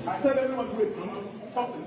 I tell everyone to wait for me. Stop it.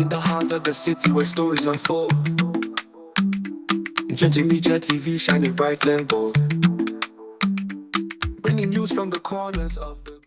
In the heart of the city where stories unfold, Gentle Media TV shining bright and bold, bringing news from the corners of the